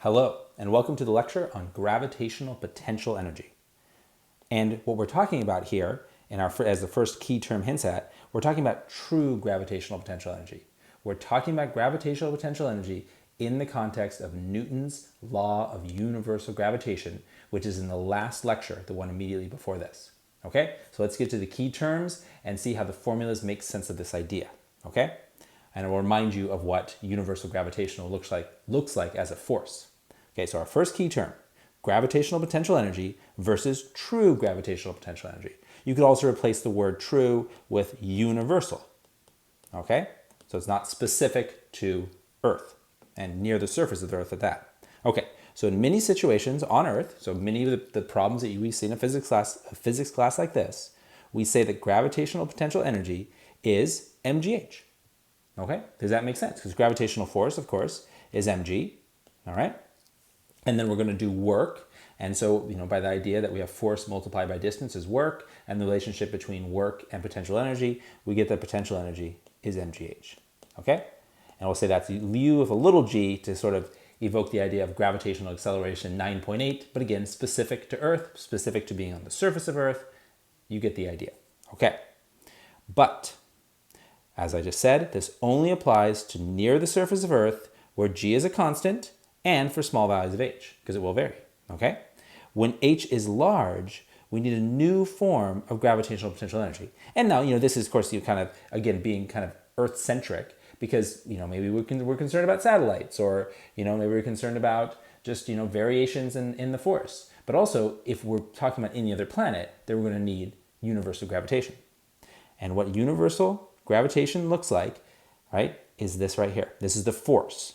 Hello, and welcome to the lecture on gravitational potential energy. And what we're talking about here, as the first key term hints at, we're talking about true gravitational potential energy. We're talking about gravitational potential energy in the context of Newton's law of universal gravitation, which is in the last lecture, the one immediately before this. Okay, so let's get to the key terms and see how the formulas make sense of this idea. Okay, and I'll remind you of what universal gravitational looks like as a force. Okay, so our first key term, gravitational potential energy versus true gravitational potential energy. You could also replace the word true with universal. Okay, so it's not specific to Earth and near the surface of the Earth at that. Okay, so in many situations on Earth, so many of the problems that we see in a physics class like this, we say that gravitational potential energy is mgh. Okay, does that make sense? Because gravitational force, of course, is mg. All right. And then we're going to do work. And so, by the idea that we have force multiplied by distance is work, and the relationship between work and potential energy, we get that potential energy is mgh. Okay? And we'll say that's u with a little g to sort of evoke the idea of gravitational acceleration 9.8, but again, specific to Earth, specific to being on the surface of Earth. You get the idea. Okay. But, as I just said, this only applies to near the surface of Earth, where g is a constant, and for small values of h, because it will vary, okay? When h is large, we need a new form of gravitational potential energy. And now, this is, of course, kind of, again, being kind of Earth-centric, because, maybe we're concerned about satellites, or, maybe we're concerned about just, variations in the force. But also, if we're talking about any other planet, then we're going to need universal gravitation. And what universal gravitation looks like, right, is this right here. This is the force.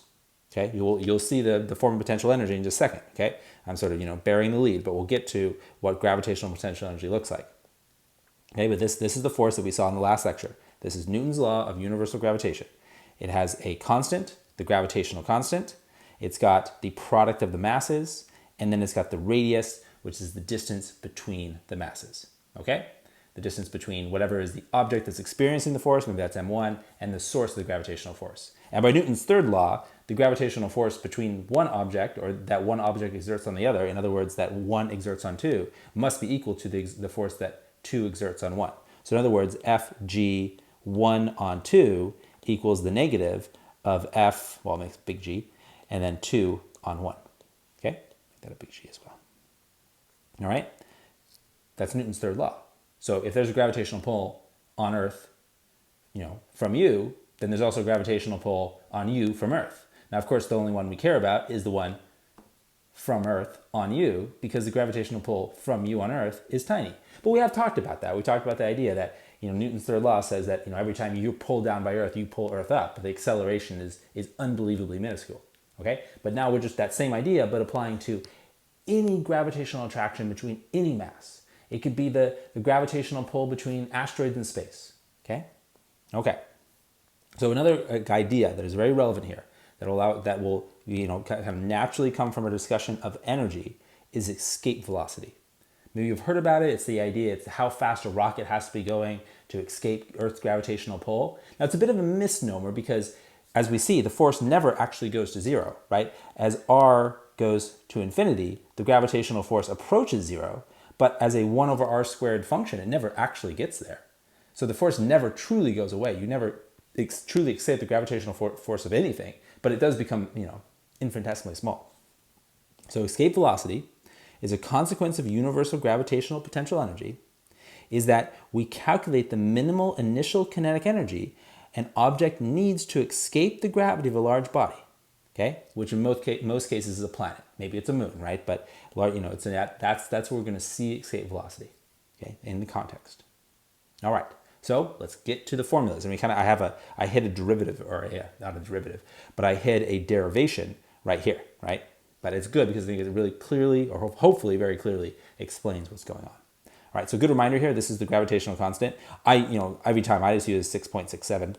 Okay, you'll see the form of potential energy in just a second. Okay, I'm sort of bearing the lead, but we'll get to what gravitational potential energy looks like. Okay, but this is the force that we saw in the last lecture. This is Newton's law of universal gravitation. It has a constant, the gravitational constant. It's got the product of the masses, and then it's got the radius, which is the distance between the masses. Okay, the distance between whatever is the object that's experiencing the force, maybe that's m1, and the source of the gravitational force. And by Newton's third law, the gravitational force between one object, or that one object exerts on the other, in other words, that one exerts on two, must be equal to the force that two exerts on one. So in other words, Fg1 on 2 equals the negative of F, well, it makes big G, and then 2 on 1. Okay? Make that a big G as well. All right? That's Newton's third law. So if there's a gravitational pull on Earth, from you, then there's also a gravitational pull on you from Earth. Now, of course, the only one we care about is the one from Earth on you, because the gravitational pull from you on Earth is tiny. But we have talked about that. We talked about the idea that Newton's third law says that every time you pull down by Earth, you pull Earth up. But the acceleration is unbelievably minuscule. Okay, but now we're just that same idea, but applying to any gravitational attraction between any mass. It could be the gravitational pull between asteroids in space. Okay. So another idea that is very relevant here that will kind of naturally come from a discussion of energy is escape velocity. Maybe you've heard about it. It's the idea, it's how fast a rocket has to be going to escape Earth's gravitational pull. Now, it's a bit of a misnomer because, as we see, the force never actually goes to zero, right? As r goes to infinity, the gravitational force approaches zero, but as a 1 over r squared function, it never actually gets there. So the force never truly goes away. You never truly escape the gravitational force of anything, but it does become, infinitesimally small. So escape velocity is a consequence of universal gravitational potential energy, is that we calculate the minimal initial kinetic energy an object needs to escape the gravity of a large body, okay? Which in most cases is a planet. Maybe it's a moon, right? But that's where we're going to see escape velocity, okay, in the context. All right. So let's get to the formulas. And I hid a derivative, not a derivative, but I hid a derivation right here, right? But it's good because I think it really clearly, or hopefully very clearly, explains what's going on. All right, so good reminder here, this is the gravitational constant. Every time I just use 6.67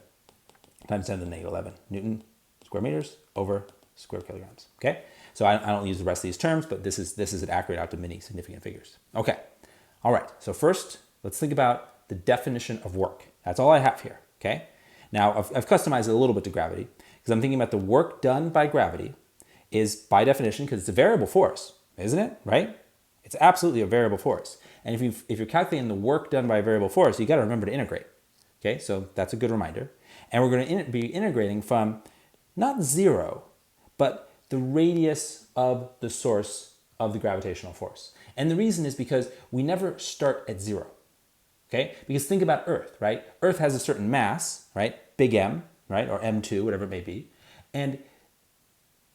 times 10 to the negative 11 Newton square meters over square kilograms, okay? So I don't use the rest of these terms, but this is an accurate out to many significant figures. Okay, all right, so first, let's think about the definition of work. That's all I have here, okay? Now, I've customized it a little bit to gravity because I'm thinking about the work done by gravity is by definition, because it's a variable force, isn't it? Right? It's absolutely a variable force. And if you're calculating the work done by a variable force, you got to remember to integrate. Okay, so that's a good reminder. And we're going to be integrating from not 0, but the radius of the source of the gravitational force. And the reason is because we never start at 0. Okay, because think about Earth, right? Earth has a certain mass, right? Big M, right? Or M2, whatever it may be. And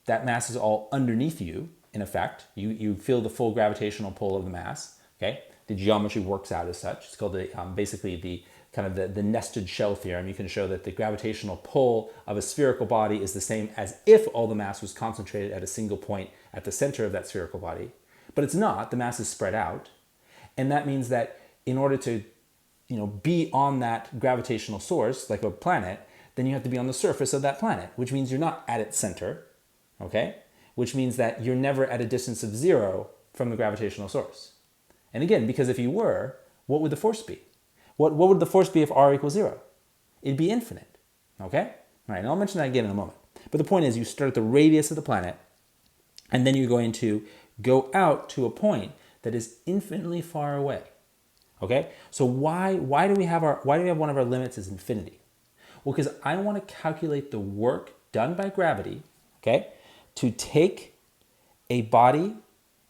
that mass is all underneath you, in effect. You feel the full gravitational pull of the mass, okay? The geometry works out as such. It's called basically the kind of the nested shell theorem. You can show that the gravitational pull of a spherical body is the same as if all the mass was concentrated at a single point at the center of that spherical body. But it's not. The mass is spread out. And that means that in order to be on that gravitational source, like a planet, then you have to be on the surface of that planet, which means you're not at its center, okay? Which means that you're never at a distance of 0 from the gravitational source. And again, because if you were, what would the force be? What would the force be if r equals 0? It'd be infinite, okay? All right, and I'll mention that again in a moment. But the point is you start at the radius of the planet, and then you're going to go out to a point that is infinitely far away. Okay, so why do we have one of our limits is infinity? Well, because I want to calculate the work done by gravity, okay, to take a body,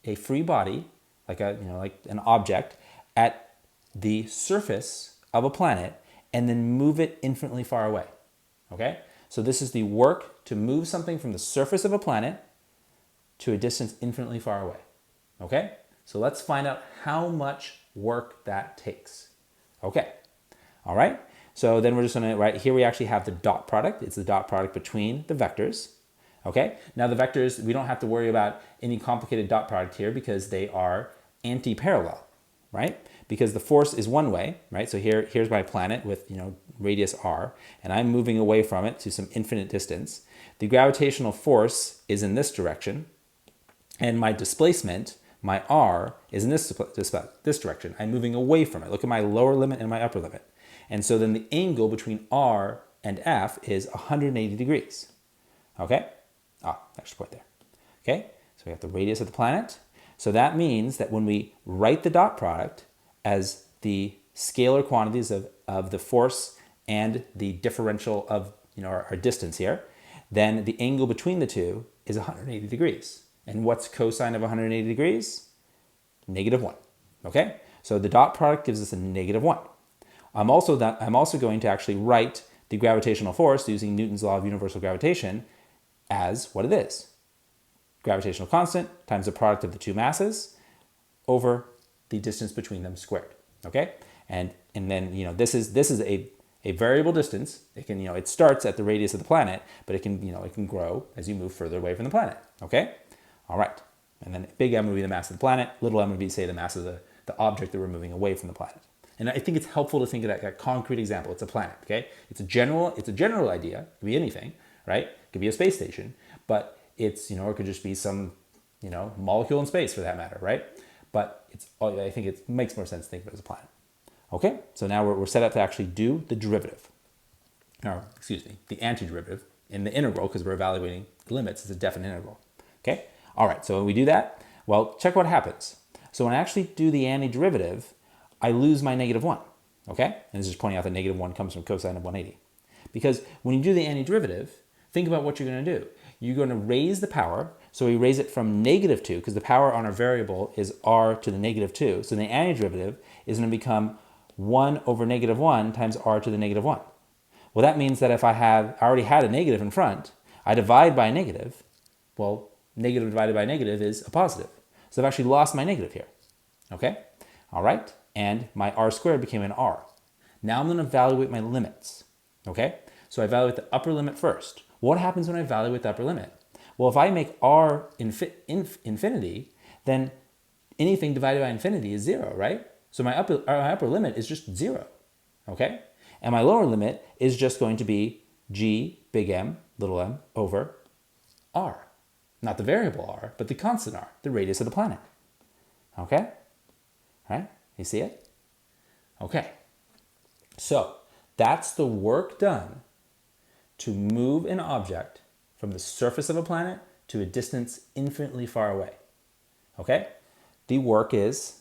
a free body, like an object, at the surface of a planet, and then move it infinitely far away. Okay, so this is the work to move something from the surface of a planet to a distance infinitely far away. Okay, so let's find out how much work that takes. Okay, all right, so then we're just going to, right here we actually have the dot product. It's the dot product between the vectors. Okay, now the vectors, we don't have to worry about any complicated dot product here because they are anti-parallel, right? Because the force is one way, right? So here's my planet with radius r, and I'm moving away from it to some infinite distance. The gravitational force is in this direction, and my displacement, my r, is in this direction. I'm moving away from it. Look at my lower limit and my upper limit. And so then the angle between r and f is 180 degrees. Okay? Extra point there. Okay? So we have the radius of the planet. So that means that when we write the dot product as the scalar quantities of the force and the differential of our distance here, then the angle between the two is 180 degrees. And what's cosine of 180 degrees? -1. Okay? So the dot product gives us a -1. I'm also going to actually write the gravitational force using Newton's law of universal gravitation as what it is. Gravitational constant times the product of the two masses over the distance between them squared. Okay? And then this is a variable distance. It can it starts at the radius of the planet, but it can grow as you move further away from the planet. Okay? All right, and then big M would be the mass of the planet, little m would be, say, the mass of the object that we're moving away from the planet. And I think it's helpful to think of that concrete example. It's a planet, okay? It's a general idea. It could be anything, right? It could be a space station, but it's, or it could just be some, molecule in space for that matter, right? But I think it makes more sense to think of it as a planet. Okay, so now we're set up to actually do the derivative, or excuse me, the antiderivative in the integral, because we're evaluating the limits. It's a definite integral, okay? All right, so when we do that, well, check what happens. So when I actually do the antiderivative, I lose my -1, okay? And this is pointing out that -1 comes from cosine of 180. Because when you do the antiderivative, think about what you're going to do. You're going to raise the power, so we raise it from -2, because the power on our variable is r to the -2. So the antiderivative is going to become 1 over -1 times r to the -1. Well, that means that if I already had a negative in front, I divide by a negative, well, negative divided by negative is a positive. So I've actually lost my negative here. Okay? All right? And my r squared became an r. Now I'm going to evaluate my limits. Okay? So I evaluate the upper limit first. What happens when I evaluate the upper limit? Well, if I make r infinity, then anything divided by infinity is 0, right? So my upper limit is just 0. Okay? And my lower limit is just going to be g, big M, little m, over r. Not the variable r, but the constant r, the radius of the planet. Okay? All right? You see it? Okay. So that's the work done to move an object from the surface of a planet to a distance infinitely far away. Okay? The work is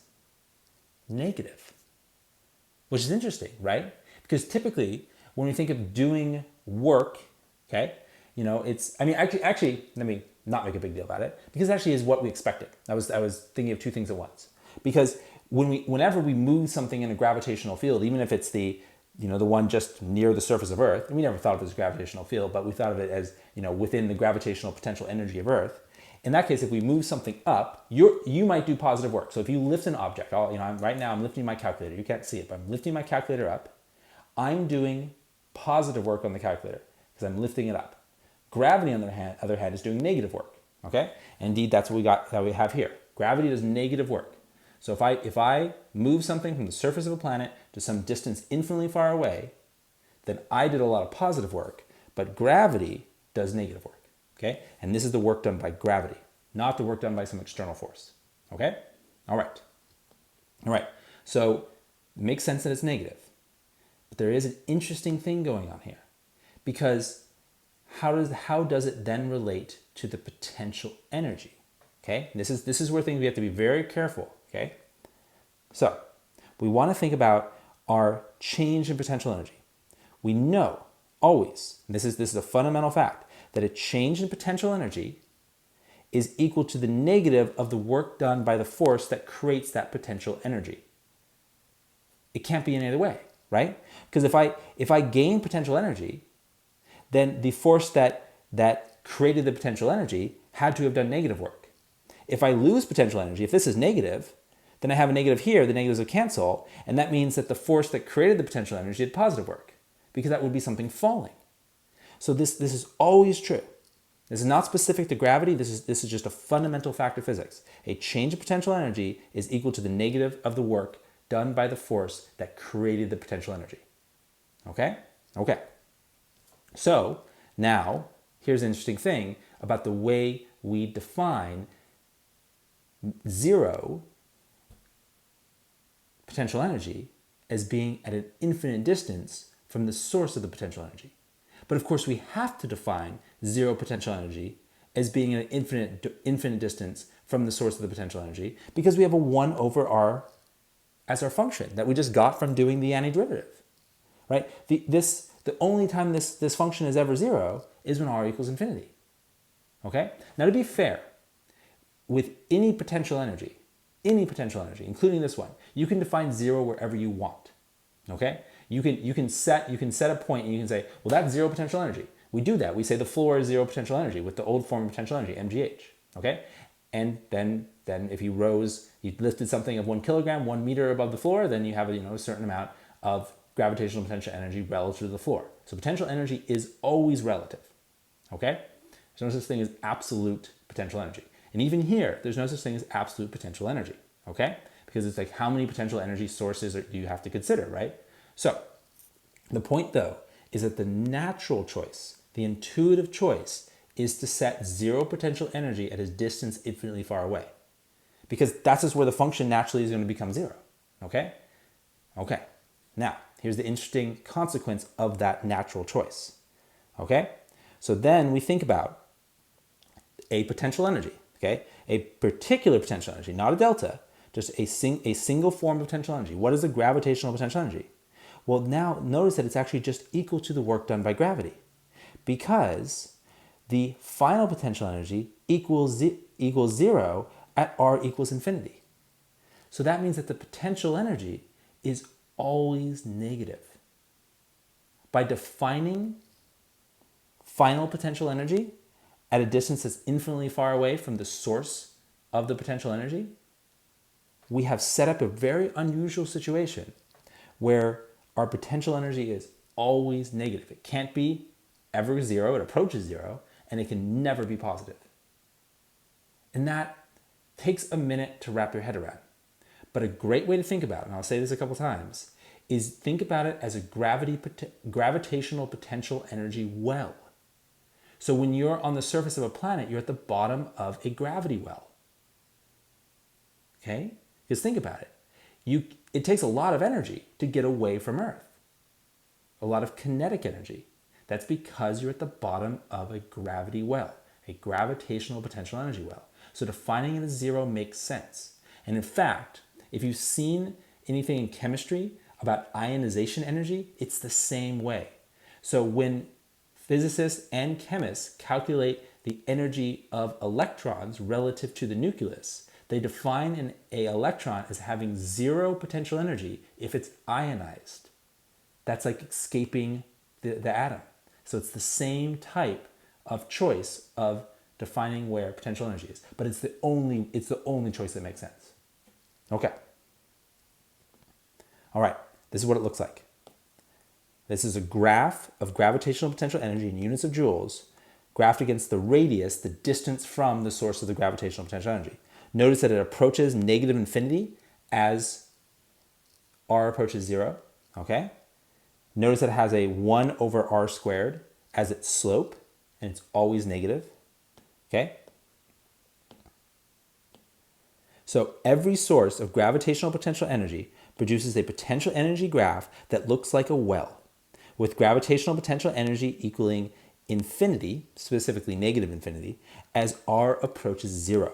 negative, which is interesting, right? Because typically when we think of doing work, okay, actually, let me not make a big deal about it, because it actually is what we expected. I was thinking of two things at once. Because whenever we move something in a gravitational field, even if it's the one just near the surface of Earth, and we never thought of it as a gravitational field, but we thought of it as, within the gravitational potential energy of Earth. In that case, if we move something up, you might do positive work. So if you lift an object, right now I'm lifting my calculator. You can't see it, but I'm lifting my calculator up. I'm doing positive work on the calculator because I'm lifting it up. Gravity, on the other hand, is doing negative work. Okay? Indeed, that's what we have here. Gravity does negative work. So if I move something from the surface of a planet to some distance infinitely far away, then I did a lot of positive work, but gravity does negative work. Okay? And this is the work done by gravity, not the work done by some external force. Okay? All right. So it makes sense that it's negative. But there is an interesting thing going on here, because how does it then relate to the potential energy? Okay? This is where we have to be very careful. Okay? So we want to think about our change in potential energy. We know always, this is a fundamental fact, that a change in potential energy is equal to the negative of the work done by the force that creates that potential energy. It can't be any other way, right? Because if I gain potential energy, then the force that created the potential energy had to have done negative work. If I lose potential energy, if this is negative, then I have a negative here, the negatives will cancel, and that means that the force that created the potential energy did positive work, because that would be something falling. So this is always true. This is not specific to gravity. This is just a fundamental fact of physics. A change in potential energy is equal to the negative of the work done by the force that created the potential energy. Okay? Okay. So now, here's an interesting thing about the way we define zero potential energy as being at an infinite distance from the source of the potential energy. But of course, we have to define zero potential energy as being at an infinite distance from the source of the potential energy, because we have a 1 over r as our function that we just got from doing the antiderivative, right? The only time this function is ever zero is when r equals infinity. Okay? Now, to be fair, with any potential energy, including this one, you can define zero wherever you want. Okay? You can set a point and you can say, well, that's zero potential energy. We do that. We say the floor is zero potential energy with the old form of potential energy, mgh. Okay? And then if you lifted something of 1 kilogram, 1 meter above the floor, then you have a certain amount of gravitational potential energy relative to the floor. So potential energy is always relative. Okay? There's no such thing as absolute potential energy. And even here, there's no such thing as absolute potential energy. Okay? Because it's like, how many potential energy sources do you have to consider, right? So the point, though, is that the natural choice, the intuitive choice, is to set zero potential energy at a distance infinitely far away. Because that's just where the function naturally is going to become zero. Okay? Okay. Now, here's the interesting consequence of that natural choice. Okay? So then we think about a potential energy. Okay? A particular potential energy, not a delta, just a single form of potential energy. What is the gravitational potential energy? Well, now notice that it's actually just equal to the work done by gravity, because the final potential energy equals zero at r equals infinity. So that means that the potential energy is always negative. By defining final potential energy at a distance that's infinitely far away from the source of the potential energy, we have set up a very unusual situation where our potential energy is always negative. It can't be ever zero, it approaches zero, and it can never be positive. And that takes a minute to wrap your head around. But a great way to think about it, and I'll say this a couple times, is think about it as a gravitational potential energy well. So when you're on the surface of a planet, you're at the bottom of a gravity well. Okay? Because think about it. It takes a lot of energy to get away from Earth. A lot of kinetic energy. That's because you're at the bottom of a gravity well. A gravitational potential energy well. So defining it as zero makes sense. And in fact, if you've seen anything in chemistry about ionization energy, it's the same way. So when physicists and chemists calculate the energy of electrons relative to the nucleus, they define an electron as having zero potential energy if it's ionized. That's like escaping the atom. So it's the same type of choice of defining where potential energy is, but it's the only choice that makes sense. Okay. All right, this is what it looks like. This is a graph of gravitational potential energy in units of joules, graphed against the radius, the distance from the source of the gravitational potential energy. Notice that it approaches negative infinity as r approaches 0, okay? Notice that it has a 1 over r squared as its slope, and it's always negative, okay? So every source of gravitational potential energy produces a potential energy graph that looks like a well, with gravitational potential energy equaling infinity, specifically negative infinity, as r approaches 0.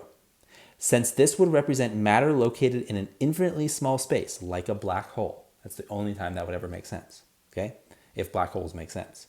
Since this would represent matter located in an infinitely small space, like a black hole. That's the only time that would ever make sense, okay? If black holes make sense.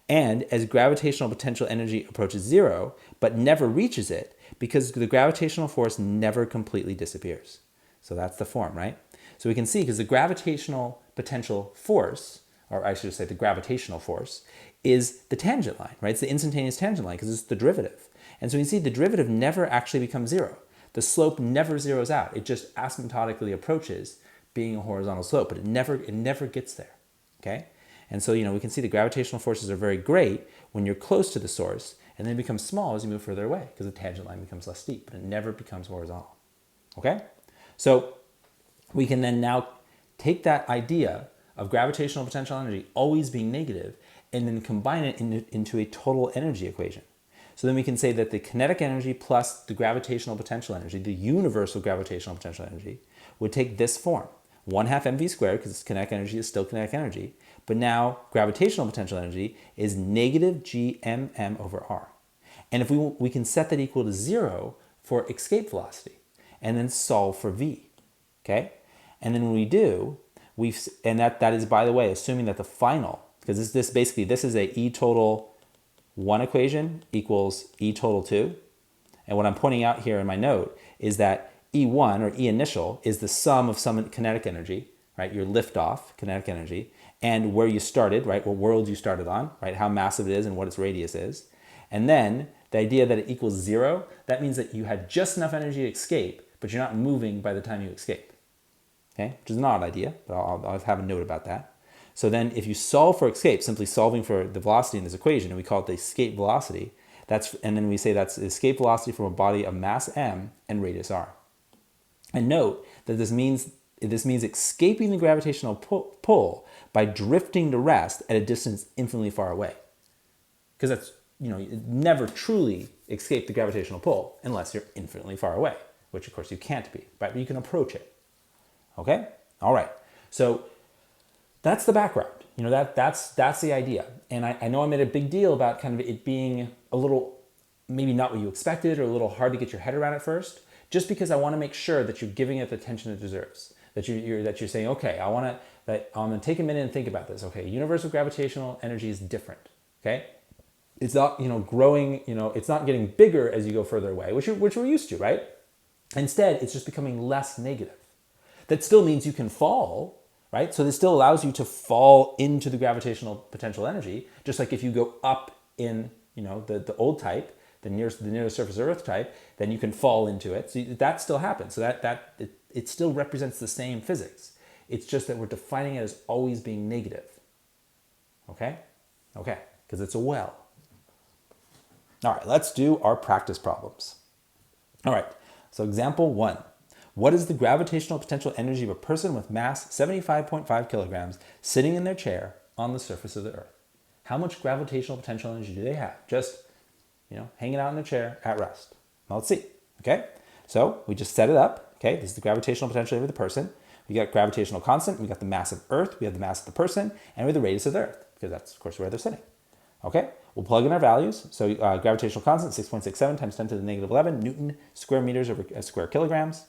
And as gravitational potential energy approaches 0, but never reaches it, because the gravitational force never completely disappears. So that's the form, right? So we can see, because the gravitational potential force, or I should say the gravitational force, is the tangent line, right? It's the instantaneous tangent line, because it's the derivative. And so you can see the derivative never actually becomes 0. The slope never zeroes out. It just asymptotically approaches being a horizontal slope, but it never gets there, okay? And so, we can see the gravitational forces are very great when you're close to the source, and then it becomes small as you move further away, because the tangent line becomes less steep, but it never becomes horizontal, okay? So we can then now take that idea of gravitational potential energy always being negative and then combine it into a total energy equation. So then we can say that the kinetic energy plus the gravitational potential energy, the universal gravitational potential energy, would take this form. 1/2 mv squared, because kinetic energy is still kinetic energy, but now gravitational potential energy is negative gmm over r. And if we can set that equal to 0 for escape velocity, and then solve for v, okay? And then when we do, and that is, by the way, assuming that the final, because this is a E total 1 equation equals E total 2. And what I'm pointing out here in my note is that E1, or E initial, is the sum of some kinetic energy, right? Your liftoff kinetic energy, and where you started, right? What world you started on, right? How massive it is and what its radius is. And then the idea that it equals 0, that means that you had just enough energy to escape, but you're not moving by the time you escape. Okay, which is an odd idea, but I'll have a note about that. So then if you solve for escape, simply solving for the velocity in this equation, and we call it the escape velocity, and then we say that's escape velocity from a body of mass m and radius r. And note that this means escaping the gravitational pull by drifting to rest at a distance infinitely far away. Because that's, you never truly escape the gravitational pull unless you're infinitely far away, which of course you can't be, right? But you can approach it. Okay? All right. So that's the background. That's the idea. And I know I made a big deal about kind of it being a little, maybe not what you expected, or a little hard to get your head around at first, just because I want to make sure that you're giving it the attention it deserves. That you're saying, okay, I'm gonna take a minute and think about this. Okay, universal gravitational energy is different. Okay? It's not, growing, it's not getting bigger as you go further away, which we're used to, right? Instead, it's just becoming less negative. That still means you can fall, right? So this still allows you to fall into the gravitational potential energy, just like if you go up in, the old type, the near the surface of Earth type, then you can fall into it. So that still happens. So it still represents the same physics. It's just that we're defining it as always being negative. Okay? Okay, because it's a well. All right, let's do our practice problems. All right, so example 1. What is the gravitational potential energy of a person with mass 75.5 kilograms sitting in their chair on the surface of the Earth? How much gravitational potential energy do they have? Just, hanging out in their chair at rest. Well, let's see, okay? So we just set it up, okay? This is the gravitational potential energy of the person. We got gravitational constant, we got the mass of Earth, we have the mass of the person, and we have the radius of the Earth, because that's, of course, where they're sitting. Okay, we'll plug in our values. So gravitational constant, 6.67 times 10 to the negative 11 Newton square meters over square kilograms.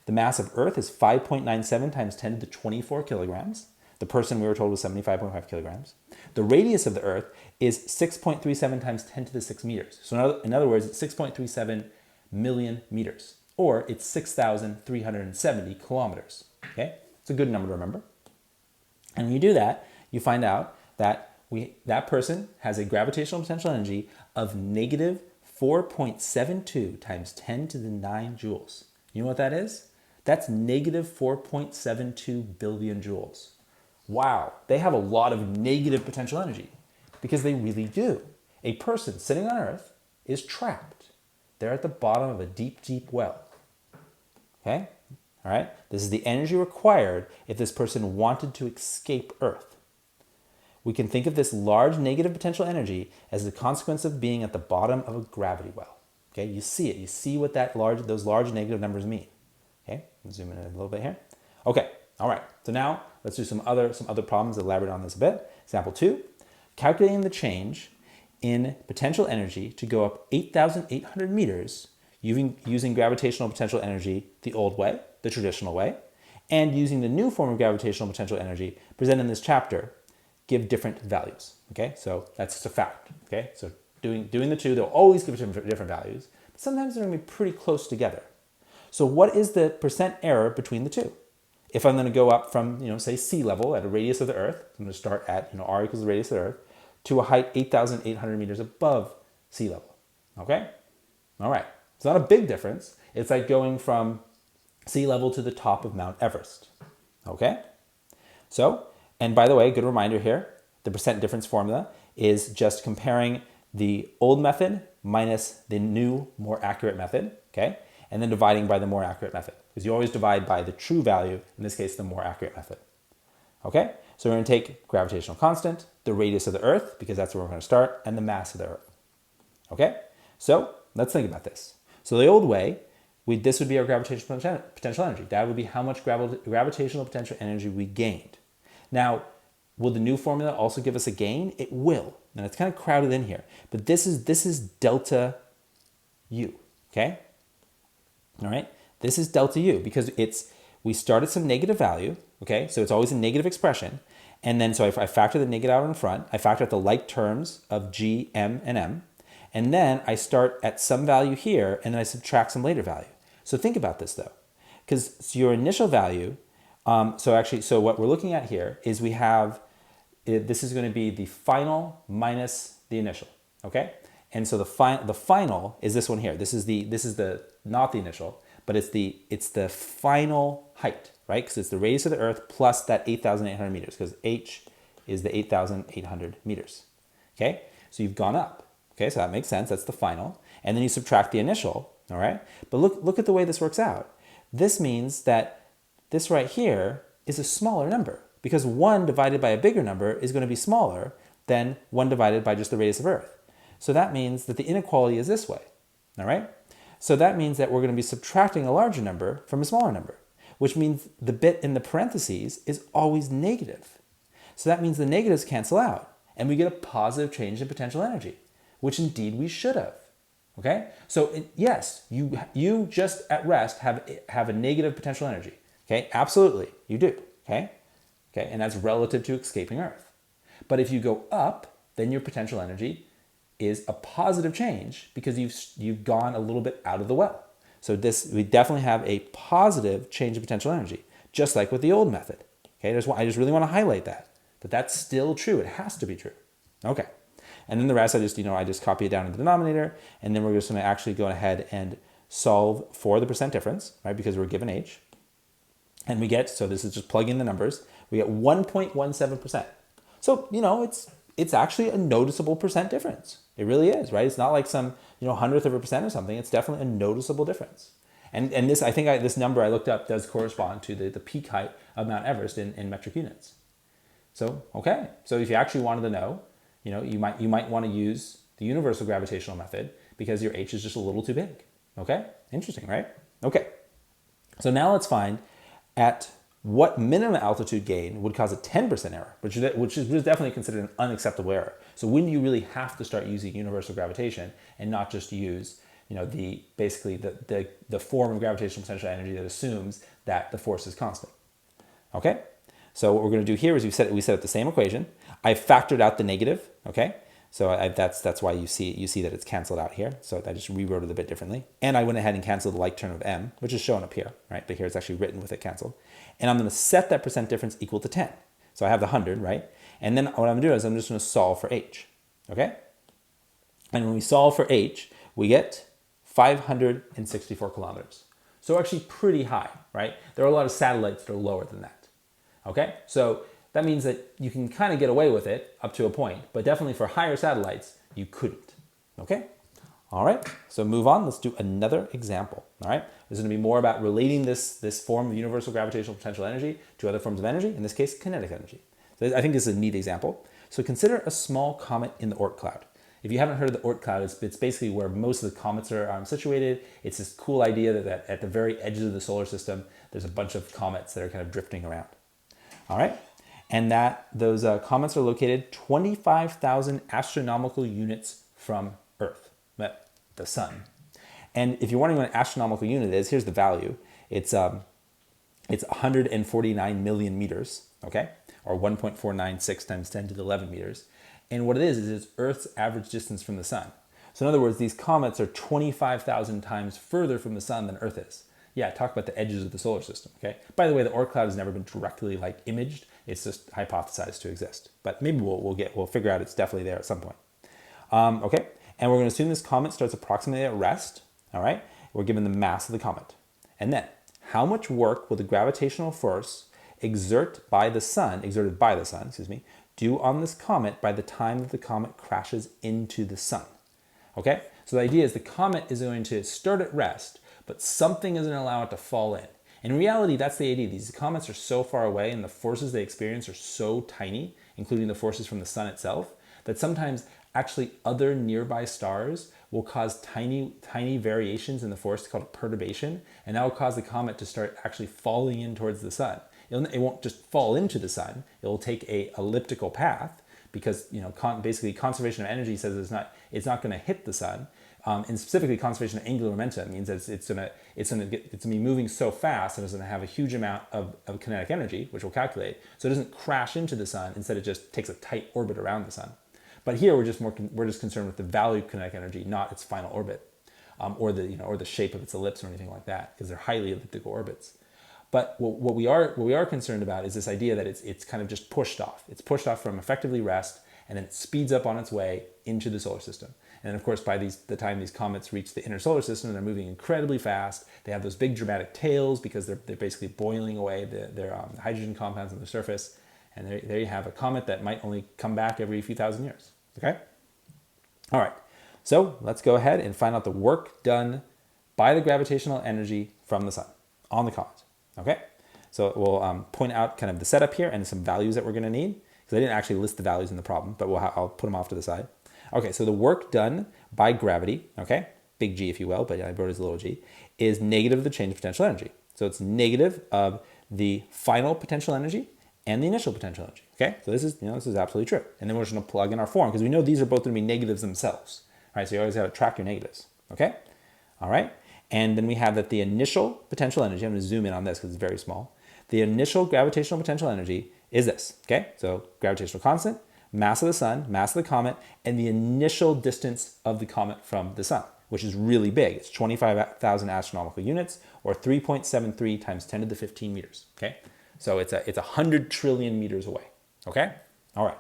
The mass of Earth is 5.97 times 10 to the 24 kilograms. The person we were told was 75.5 kilograms. The radius of the Earth is 6.37 times 10 to the 6 meters. So in other words, it's 6.37 million meters, or it's 6,370 kilometers. Okay, it's a good number to remember. And when you do that, you find out that that person has a gravitational potential energy of negative 4.72 times 10 to the 9 joules. You know what that is? That's negative 4.72 billion joules. Wow, they have a lot of negative potential energy because they really do. A person sitting on Earth is trapped. They're at the bottom of a deep, deep well. Okay? All right? This is the energy required if this person wanted to escape Earth. We can think of this large negative potential energy as the consequence of being at the bottom of a gravity well. Okay? You see it. You see what those large negative numbers mean. Okay? Zoom in a little bit here. Okay. All right. So now let's do some other problems that elaborate on this a bit. Example 2, calculating the change in potential energy to go up 8,800 meters using gravitational potential energy the old way, the traditional way, and using the new form of gravitational potential energy presented in this chapter, give different values. Okay, so that's just a fact. Okay, so doing the two, they'll always give different values, but sometimes they're going to be pretty close together. So what is the percent error between the two? If I'm going to go up from, say sea level at a radius of the Earth, I'm going to start at, r equals the radius of the Earth, to a height 8,800 meters above sea level. Okay? All right. It's not a big difference. It's like going from sea level to the top of Mount Everest. Okay? So, and by the way, good reminder here, the percent difference formula is just comparing the old method minus the new, more accurate method. Okay? And then dividing by the more accurate method. Because you always divide by the true value, in this case, the more accurate method. Okay? So we're going to take gravitational constant, the radius of the Earth, because that's where we're going to start, and the mass of the Earth. Okay? So let's think about this. So the old way, this would be our gravitational potential energy. That would be how much gravitational potential energy we gained. Now, will the new formula also give us a gain? It will. And it's kind of crowded in here. But this is delta U. Okay? All right? This is delta U because we start at some negative value. Okay? So it's always a negative expression. And then so I factor the negative out in front. I factor out the like terms of G, M, and M. And then I start at some value here, and then I subtract some later value. So think about this, though. Because your initial value, so what we're looking at here is this is going to be the final minus the initial, okay? And so the final is this one here. This is the not the initial, but it's the final height, right? Because it's the radius of the Earth plus that 8,800 meters, because h is the 8,800 meters, okay? So you've gone up. Okay, so that makes sense. That's the final. And then you subtract the initial, all right? But look at the way this works out. This means that this right here is a smaller number because 1 divided by a bigger number is going to be smaller than 1 divided by just the radius of Earth. So that means that the inequality is this way, all right? So that means that we're going to be subtracting a larger number from a smaller number, which means the bit in the parentheses is always negative. So that means the negatives cancel out and we get a positive change in potential energy, which indeed we should have, okay? So yes, you just at rest have a negative potential energy, okay? Absolutely, you do, okay? Okay, and that's relative to escaping Earth. But if you go up, then your potential energy is a positive change because you've gone a little bit out of the well. So we definitely have a positive change in potential energy, just like with the old method, okay? I just really want to highlight that's still true. It has to be true, okay? And then the rest, I just copy it down in the denominator, and then we're just going to actually go ahead and solve for the percent difference, right? Because we're given h. And we get, so this is just plug in the numbers, we get 1.17%. So, it's actually a noticeable percent difference. It really is, right? It's not like some, 100th of a percent or something. It's definitely a noticeable difference. And this, this number I looked up does correspond to the peak height of Mount Everest in metric units. So, okay. So if you actually wanted to know, you might want to use the universal gravitational method because your h is just a little too big. Okay? Interesting, right? Okay. So now let's find at what minimum altitude gain would cause a 10% error, which is definitely considered an unacceptable error. So when do you really have to start using universal gravitation and not just use, basically the form of gravitational potential energy that assumes that the force is constant? Okay, so what we're going to do here is we set up the same equation. I factored out the negative. Okay, so that's why you see that it's canceled out here. So I just rewrote it a bit differently, and I went ahead and canceled the like term of m, which is shown up here, right? But here it's actually written with it canceled. And I'm going to set that percent difference equal to 10. So I have the 100, right? And then what I'm going to do is I'm just going to solve for h, okay? And when we solve for h, we get 564 kilometers. So actually pretty high, right? There are a lot of satellites that are lower than that, okay? So that means that you can kind of get away with it up to a point, but definitely for higher satellites, you couldn't, okay? All right, so move on. Let's do another example. All right, this is going to be more about relating this form of universal gravitational potential energy to other forms of energy, in this case, kinetic energy. So I think this is a neat example. So consider a small comet in the Oort cloud. If you haven't heard of the Oort cloud, it's basically where most of the comets are situated. It's this cool idea that at the very edges of the solar system, there's a bunch of comets that are kind of drifting around. All right, and that those comets are located 25,000 astronomical units from Earth. The sun. And if you're wondering what an astronomical unit is, here's the value. It's 149 million meters, okay? Or 1.496 times 10 to the 11 meters. And what it is it's Earth's average distance from the sun. So in other words, these comets are 25,000 times further from the sun than Earth is. Yeah, talk about the edges of the solar system, okay? By the way, the Oort cloud has never been directly imaged. It's just hypothesized to exist. But maybe we'll figure out it's definitely there at some point. Okay. And we're going to assume this comet starts approximately at rest, all right? We're given the mass of the comet. And then, how much work will the gravitational force exerted by the sun, do on this comet by the time that the comet crashes into the sun? Okay? So the idea is the comet is going to start at rest, but something is going to allow it to fall in. In reality, that's the idea. These comets are so far away and the forces they experience are so tiny, including the forces from the sun itself, that sometimes actually other nearby stars will cause tiny variations in the force called perturbation, and that will cause the comet to start actually falling in towards the sun. It won't just fall into the sun, it will take a elliptical path because basically conservation of energy says it's not going to hit the sun, and specifically conservation of angular momentum means that it's going to be moving so fast and it's going to have a huge amount of kinetic energy, which we'll calculate, so it doesn't crash into the sun. Instead, it just takes a tight orbit around the sun. But here we're just concerned with the value of kinetic energy, not its final orbit, or the shape of its ellipse or anything like that, because they're highly elliptical orbits. But what we are concerned about is this idea that it's kind of just pushed off. It's pushed off from effectively rest, and then it speeds up on its way into the solar system. And then of course, by the time these comets reach the inner solar system, they're moving incredibly fast. They have those big dramatic tails because they're basically boiling away their hydrogen compounds on the surface. And there you have a comet that might only come back every few thousand years, okay? All right, so let's go ahead and find out the work done by the gravitational energy from the sun on the comet, okay? So we'll point out kind of the setup here and some values that we're gonna need, because I didn't actually list the values in the problem, but I'll put them off to the side. Okay, so the work done by gravity, okay, big G if you will, but I wrote it as a little g, is negative of the change of potential energy. So it's negative of the final potential energy and the initial potential energy, okay? So this is absolutely true. And then we're just gonna plug in our form because we know these are both gonna be negatives themselves, right? So you always gotta track your negatives, okay? All right, and then we have that the initial potential energy, I'm gonna zoom in on this because it's very small. The initial gravitational potential energy is this, okay? So gravitational constant, mass of the sun, mass of the comet, and the initial distance of the comet from the sun, which is really big. It's 25,000 astronomical units, or 3.73 times 10 to the 15 meters, okay? So it's 100 trillion meters away, okay? All right.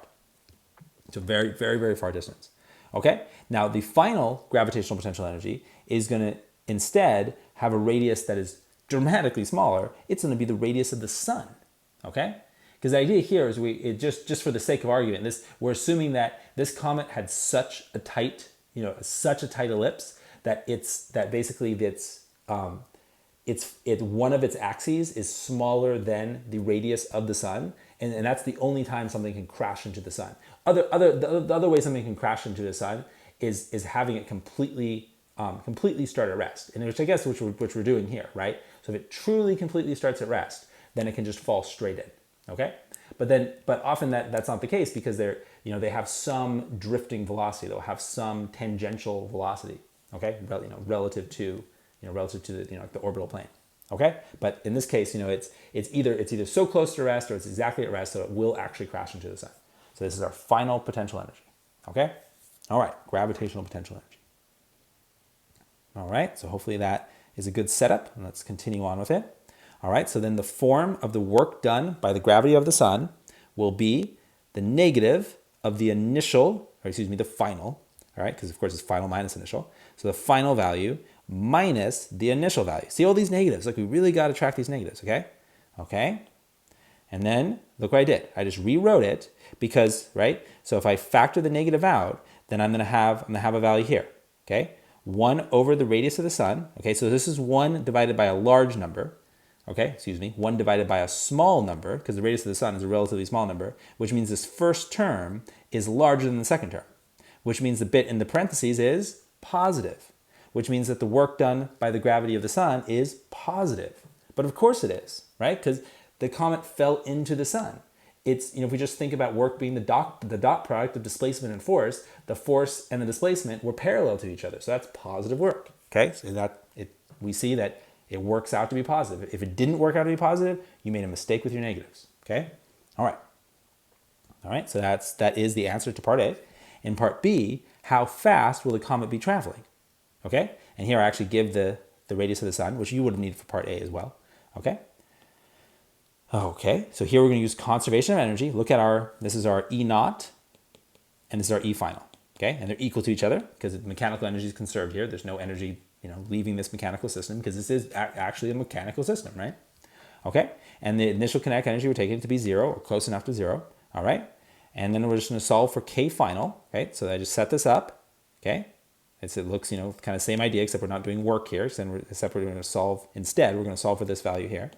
It's a very, very, very far distance, okay? Now, the final gravitational potential energy is going to instead have a radius that is dramatically smaller. It's going to be the radius of the sun, okay? Because the idea here is just for the sake of argument, we're assuming that this comet had such a tight ellipse that one of its axes is smaller than the radius of the sun, and that's the only time something can crash into the sun. The other way something can crash into the sun is having it completely start at rest, and which we're doing here, right? So if it truly completely starts at rest, then it can just fall straight in, okay? But often that's not the case because they have some drifting velocity. They'll have some tangential velocity, okay? Relative to the orbital plane, okay? But in this case, it's either so close to rest or it's exactly at rest, so it will actually crash into the sun. So this is our final potential energy, okay? All right, gravitational potential energy. All right, so hopefully that is a good setup, and let's continue on with it. All right, so then the form of the work done by the gravity of the sun will be the negative of the the final, all right, because of course it's final minus initial. So the final value minus the initial value. See all these negatives? Look, we really got to track these negatives, okay? Okay, and then look what I did. I just rewrote it because, right? So if I factor the negative out, then I'm gonna have a value here, okay? 1 over the radius of the sun, okay? So this is 1 divided by a large number, okay? 1 divided by a small number, because the radius of the sun is a relatively small number, which means this first term is larger than the second term, which means the bit in the parentheses is positive, which means that the work done by the gravity of the sun is positive. But of course it is, right? Because the comet fell into the sun. It's, if we just think about work being the dot product of displacement and force, the force and the displacement were parallel to each other. So that's positive work, okay? So we see that it works out to be positive. If it didn't work out to be positive, you made a mistake with your negatives, okay? All right, so that is the answer to part A. In part B, how fast will the comet be traveling, okay? And here I actually give the radius of the sun, which you would have needed for part A as well, okay? Okay, so here we're going to use conservation of energy. Look at this is our E naught, and this is our E final, okay? And they're equal to each other because the mechanical energy is conserved here. There's no energy, leaving this mechanical system because this is actually a mechanical system, right? Okay, and the initial kinetic energy, we're taking it to be 0 or close enough to 0, all right? And then we're just going to solve for K final, okay? So I just set this up, okay? It looks, kind of same idea, except we're not doing work here. So we're going to solve, instead, we're going to solve for this value here,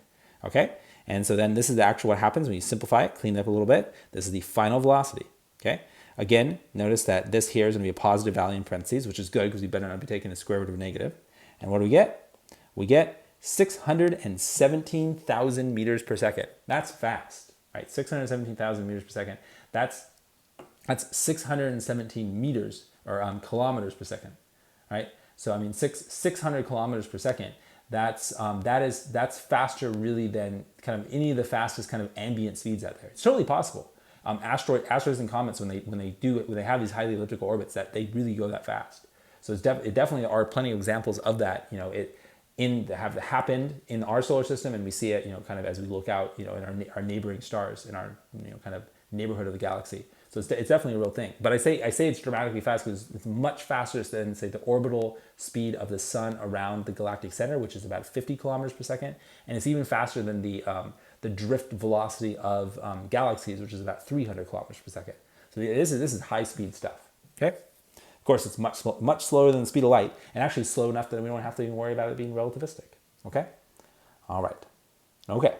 okay? And so then this is actually what happens when you simplify it, clean it up a little bit. This is the final velocity, okay? Again, notice that this here is going to be a positive value in parentheses, which is good because we better not be taking the square root of a negative. And what do we get? We get 617,000 meters per second. That's fast, right? 617,000 meters per second. That's 617 meters or kilometers per second, right? So I mean 600 kilometers per second. That's faster really than kind of any of the fastest kind of ambient speeds out there. It's totally possible. Asteroids and comets when they have these highly elliptical orbits that they really go that fast. So it definitely are plenty of examples of that. Have happened in our solar system, and we see it kind of as we look out in our neighboring stars in our kind of neighborhood of the galaxy. So it's definitely a real thing. But I say it's dramatically fast because it's much faster than, say, the orbital speed of the sun around the galactic center, which is about 50 kilometers per second. And it's even faster than the drift velocity of galaxies, which is about 300 kilometers per second. So this is high-speed stuff, okay? Of course, it's much slower than the speed of light, and actually slow enough that we don't have to even worry about it being relativistic, okay? All right. Okay.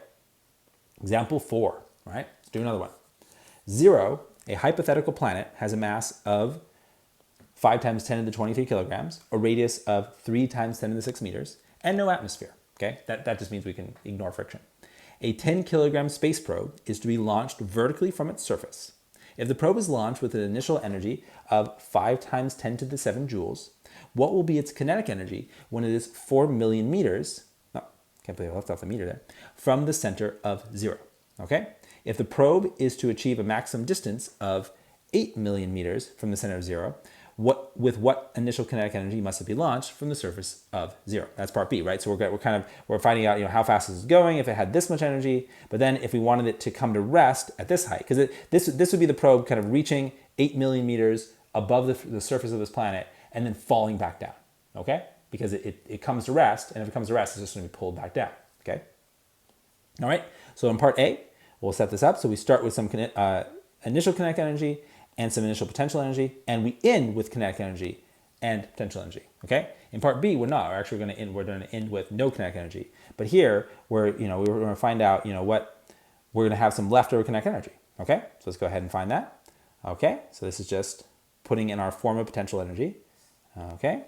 Example 4, right? Let's do another one. 0, a hypothetical planet, has a mass of 5 times 10 to the 23 kilograms, a radius of 3 times 10 to the 6 meters, and no atmosphere, okay? That just means we can ignore friction. A 10-kilogram space probe is to be launched vertically from its surface. If the probe is launched with an initial energy of 5 times 10 to the 7 joules, what will be its kinetic energy when it is 4 million meters, can't believe I left off the meter there, from the center of 0, okay? If the probe is to achieve a maximum distance of 8 million meters from the center of 0, with what initial kinetic energy must it be launched from the surface of 0? That's part B, right? So we're finding out how fast this is going, if it had this much energy, but then if we wanted it to come to rest at this height, because this would be the probe kind of reaching 8 million meters above the surface of this planet and then falling back down, okay? Because it comes to rest, and if it comes to rest, it's just going to be pulled back down, okay? All right, so in part A, we'll set this up. So we start with some initial kinetic energy and some initial potential energy, and we end with kinetic energy and potential energy, okay? In part B, we're not. We're going to end with no kinetic energy. But here, we're going to find out, what we're going to have some leftover kinetic energy, okay? So let's go ahead and find that. Okay, so this is just putting in our form of potential energy, okay?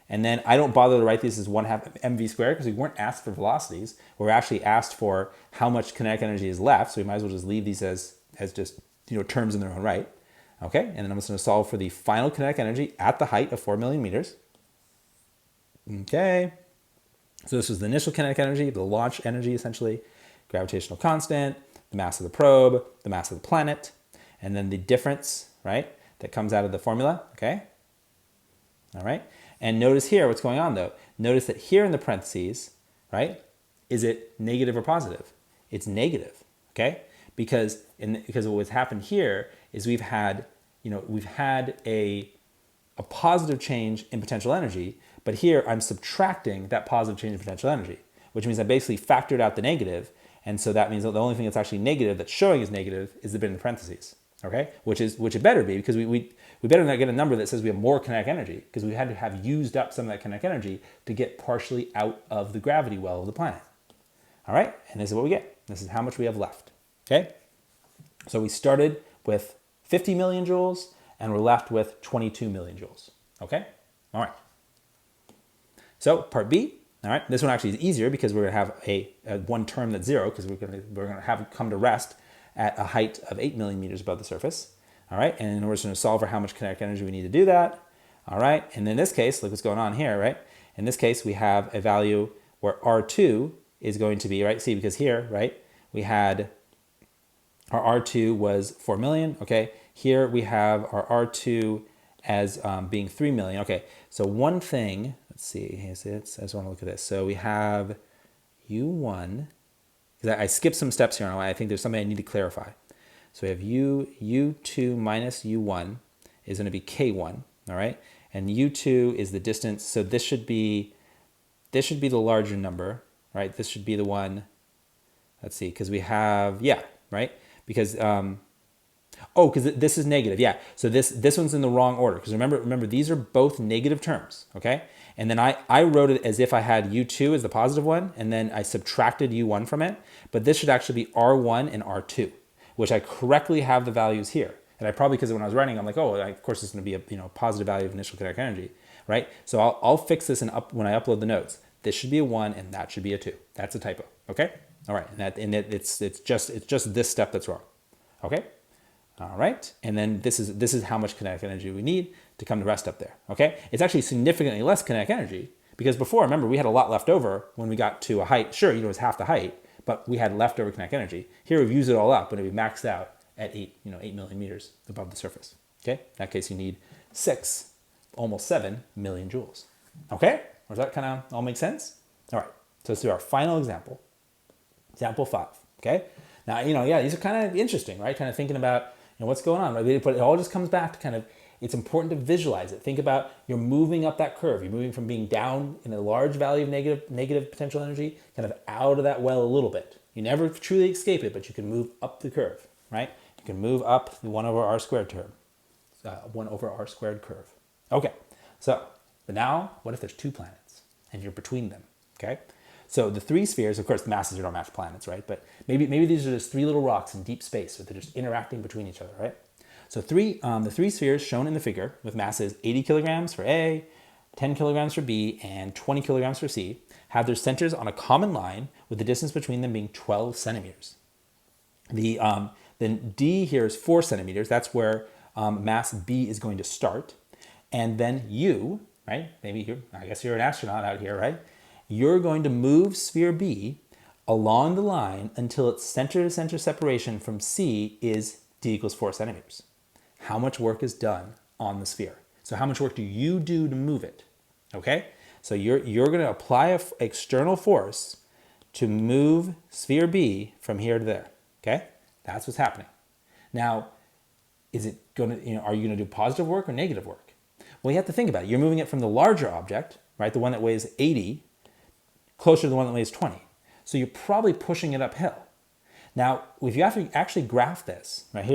And then I don't bother to write these as 1/2 mv squared because we weren't asked for velocities. We were actually asked for how much kinetic energy is left. So we might as well just leave these as just terms in their own right. Okay, and then I'm just going to solve for the final kinetic energy at the height of 4 million meters. Okay, so this was the initial kinetic energy, the launch energy essentially, gravitational constant, the mass of the probe, the mass of the planet, and then the difference, right, that comes out of the formula, okay? All right, and notice here what's going on though. Notice that here in the parentheses, right, is it negative or positive? It's negative, okay? Because what's happened here is we've had a positive change in potential energy, but here I'm subtracting that positive change in potential energy, which means I basically factored out the negative, and so that means that the only thing that's actually negative that's showing as negative is the bit in the parentheses, okay? Which it better be, because we better not get a number that says we have more kinetic energy, because we had to have used up some of that kinetic energy to get partially out of the gravity well of the planet. All right, and this is what we get. This is how much we have left, okay? So we started with 50 million joules, and we're left with 22 million joules, okay? All right. So part B, all right, this one actually is easier because we're gonna have a one term that's zero, because we're gonna have it come to rest at a height of 8 million meters above the surface, all right? And we're just gonna solve for how much kinetic energy we need to do that, all right? And in this case, look what's going on here, right? In this case, we have a value where R2 is going to be, right? See, because here, right, we had our R2 was 4 million, okay? Here we have our R2 as being 3 million, okay? So one thing, let's see, I just want to look at this. So we have U1, because I skipped some steps here, and I think there's something I need to clarify. So we have U2 minus U1 is going to be K1, all right? And U2 is the distance, so this should be the larger number, right? This should be the one, let's see, because we have, yeah, right? Because, because this is negative, yeah. So this one's in the wrong order, because remember, these are both negative terms, okay? And then I wrote it as if I had U2 as the positive one, and then I subtracted U1 from it, but this should actually be R1 and R2, which I correctly have the values here. And I probably, because when I was writing, I'm like, oh, of course it's going to be a positive value of initial kinetic energy, right? So I'll fix this when I upload the notes. This should be a 1, and that should be a 2. That's a typo, okay? All right, and it's just this step that's wrong, okay? All right, and then this is how much kinetic energy we need to come to rest up there, okay? It's actually significantly less kinetic energy, because before, remember, we had a lot left over when we got to a height. Sure, it was half the height, but we had leftover kinetic energy. Here we've used it all up, and we maxed out at 8 million meters above the surface, okay? In that case, you need 6, almost 7 million joules, okay? Does that kind of all make sense? All right, so let's do our final example. Example 5, okay? Now, yeah, these are kind of interesting, right? Kind of thinking about, what's going on, right? But it all just comes back to kind of, it's important to visualize it. Think about, you're moving up that curve. You're moving from being down in a large value of negative potential energy, kind of out of that well a little bit. You never truly escape it, but you can move up the curve, right? You can move up the 1 over r squared term, 1 over r squared curve. Okay, so, but now, what if there's 2 planets and you're between them, okay? So the 3 spheres, of course, the masses don't match planets, right? But maybe these are just 3 little rocks in deep space, so they're just interacting between each other, right? So the 3 spheres shown in the figure with masses 80 kilograms for A, 10 kilograms for B, and 20 kilograms for C have their centers on a common line with the distance between them being 12 centimeters. Then D here is 4 centimeters. That's where mass B is going to start. And then U, right? Maybe I guess you're an astronaut out here, right? You're going to move sphere B along the line until its center-to-center separation from C is D equals 4 centimeters. How much work is done on the sphere? So how much work do you do to move it? Okay? So you're going to apply an external force to move sphere B from here to there. Okay? That's what's happening. Now, is it going to, are you going to do positive work or negative work? Well, you have to think about it. You're moving it from the larger object, right? The one that weighs 80, closer to the one that weighs 20. So you're probably pushing it uphill. Now, if you have to actually graph this, right,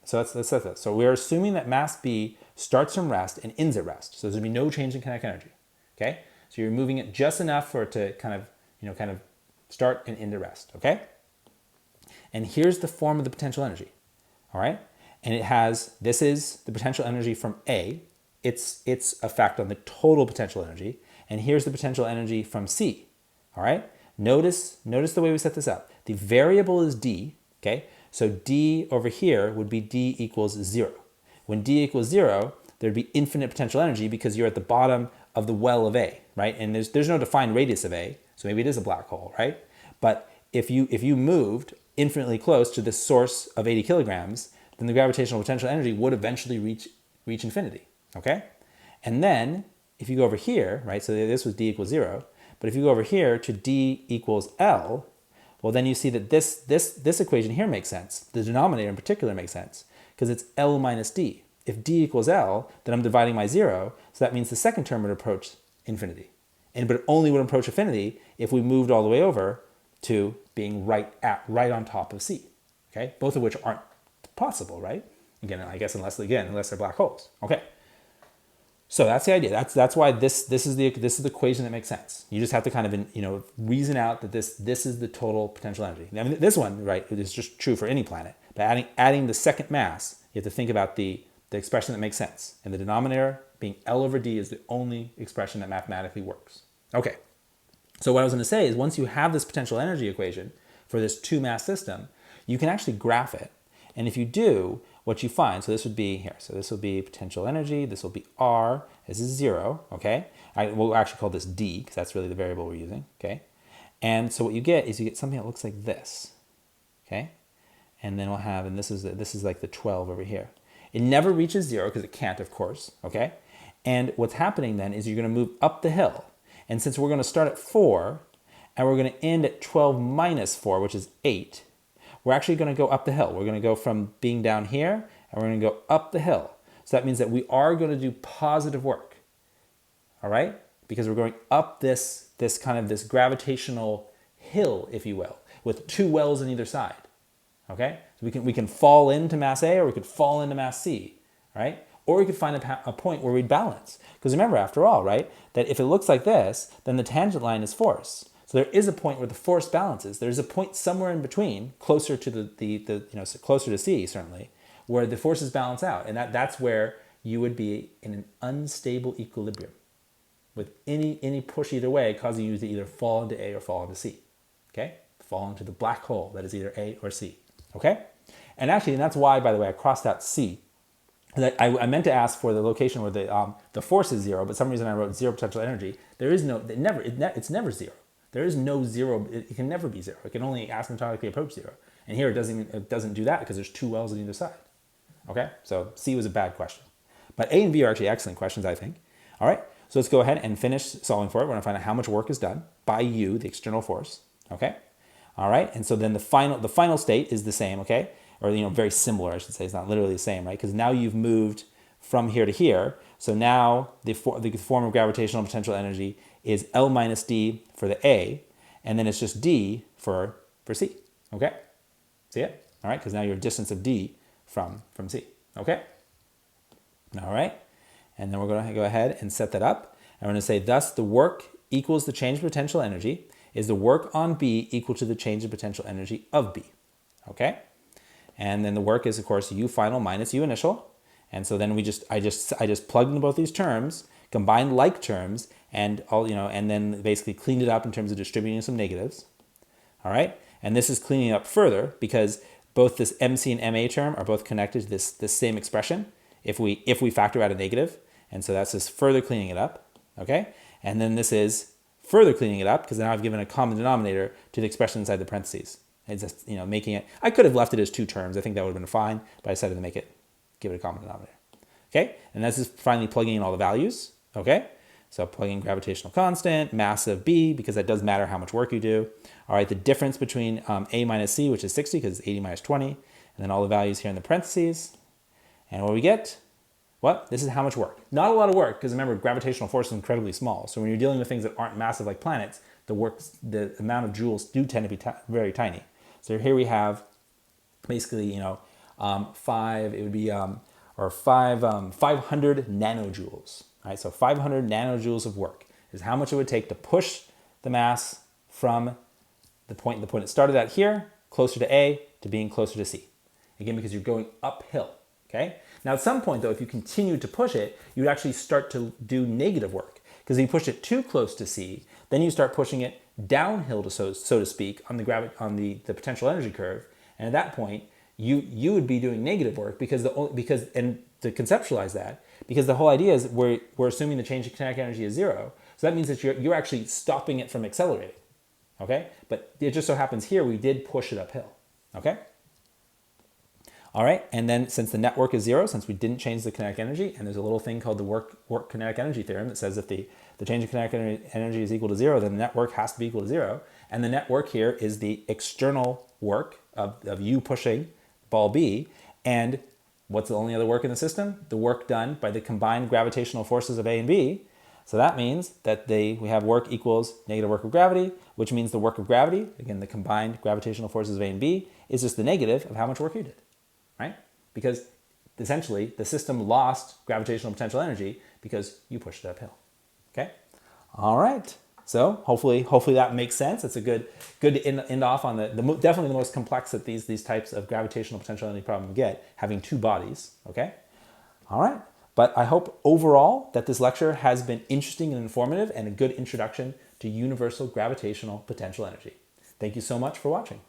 so let's set this. So we're assuming that mass B starts from rest and ends at rest. So there's going to be no change in kinetic energy, okay? So you're moving it just enough for it to kind of start and end at rest, okay? And here's the form of the potential energy, all right? And this is the potential energy from A, its effect on the total potential energy. And here's the potential energy from C. All right? Notice the way we set this up. The variable is D, okay? So D over here would be D equals 0. When D equals 0, there'd be infinite potential energy because you're at the bottom of the well of A, right? And there's no defined radius of A, so maybe it is a black hole, right? But if you moved infinitely close to the source of 80 kilograms, then the gravitational potential energy would eventually reach infinity, okay? And then if you go over here, right, so this was D equals 0, but if you go over here to D equals L, well, then you see that this equation here makes sense. The denominator in particular makes sense because it's L minus D. If D equals L, then I'm dividing by 0, so that means the second term would approach infinity. But it only would approach infinity if we moved all the way over to being right on top of C, okay? Both of which aren't possible, right? Again, I guess unless they're black holes, okay? So that's the idea. That's why this is the equation that makes sense. You just have to kind of reason out that this is the total potential energy. I mean, this one, right, is just true for any planet. But adding the second mass, you have to think about the expression that makes sense. And the denominator being L over D is the only expression that mathematically works. Okay. So what I was going to say is once you have this potential energy equation for this two-mass system, you can actually graph it. And if you do, what you find, so this would be here. So this will be potential energy. This will be R. This is 0, okay? We'll actually call this D because that's really the variable we're using, okay? And so what you get is you get something that looks like this, okay? And then we'll have, and this is like the 12 over here. It never reaches 0 because it can't, of course, okay? And what's happening then is you're going to move up the hill. And since we're going to start at 4 and we're going to end at 12 minus 4, which is 8, we're actually going to go up the hill. We're going to go from being down here and we're going to go up the hill. So that means that we are going to do positive work, all right? Because we're going up this gravitational hill, if you will, with two wells on either side, okay? So we can fall into mass A or we could fall into mass C, right? Or we could find a point where we'd balance. Because remember, after all, right, that if it looks like this, then the tangent line is force. So there is a point where the force balances. There's a point somewhere in between, closer to closer to C certainly, where the forces balance out, and that's where you would be in an unstable equilibrium, with any push either way causing you to either fall into A or fall into C. Okay, fall into the black hole that is either A or C. Okay, and that's why, by the way, I crossed out C. I meant to ask for the location where the force is 0, but for some reason I wrote 0 potential energy. There is no, it's never 0. There is no 0. It can never be 0. It can only asymptotically approach 0. And here it doesn't do that because there's two wells on either side. Okay, so C was a bad question, but A and B are actually excellent questions, I think. All right, so let's go ahead and finish solving for it. We're going to find out how much work is done by U, the external force. Okay, all right, and so then the final state is the same. Okay, or very similar, I should say. It's not literally the same, right? Because now you've moved from here to here. So now the form of gravitational potential energy is L minus D for the A, and then it's just D for C. Okay, see it? All right, because now you're a distance of D from C. Okay, all right, and then we're going to go ahead and set that up. And we're going to say, thus the work equals the change in potential energy is the work on B equal to the change in potential energy of B. Okay, and then the work is, of course, U final minus U initial. And so then I just plugged in both these terms, combined like terms, and and then basically cleaned it up in terms of distributing some negatives. All right, and this is cleaning it up further because both this MC and MA term are both connected to this same expression if we factor out a negative, and so that's just further cleaning it up. Okay, and then this is further cleaning it up because now I've given a common denominator to the expression inside the parentheses. It's just making it. I could have left it as two terms. I think that would have been fine, but I decided to give it a common denominator. Okay, and this is finally plugging in all the values. Okay, so plugging gravitational constant, mass of B, because that does matter how much work you do. All right, the difference between A minus C, which is 60, because it's 80 minus 20, and then all the values here in the parentheses. And what we get, well, this is how much work. Not a lot of work, because remember, gravitational force is incredibly small. So when you're dealing with things that aren't massive like planets, the amount of joules do tend to be very tiny. So here we have basically, 500 nanojoules. Right, so 500 nanojoules of work is how much it would take to push the mass from the point it started at here, closer to A, to being closer to C. Again, because you're going uphill. Okay. Now, at some point, though, if you continue to push it, you would actually start to do negative work. Because if you push it too close to C, then you start pushing it downhill, so to speak, on the potential energy curve. And at that point, you would be doing negative work and to conceptualize that, because the whole idea is we're assuming the change in kinetic energy is zero. So that means that you're actually stopping it from accelerating. Okay? But it just so happens here we did push it uphill. Okay? All right, and then since the network is zero, since we didn't change the kinetic energy, and there's a little thing called the work kinetic energy theorem that says if the change in kinetic energy is equal to zero, then the network has to be equal to zero. And the network here is the external work of you pushing ball B. And what's the only other work in the system? The work done by the combined gravitational forces of A and B. So that means that we have work equals negative work of gravity, which means the work of gravity, again, the combined gravitational forces of A and B, is just the negative of how much work you did. Right? Because essentially the system lost gravitational potential energy because you pushed it uphill. Okay? All right. So hopefully that makes sense. It's a good to end off on definitely the most complex that these types of gravitational potential energy problem get, having two bodies. Okay? All right. But I hope overall that this lecture has been interesting and informative and a good introduction to universal gravitational potential energy. Thank you so much for watching.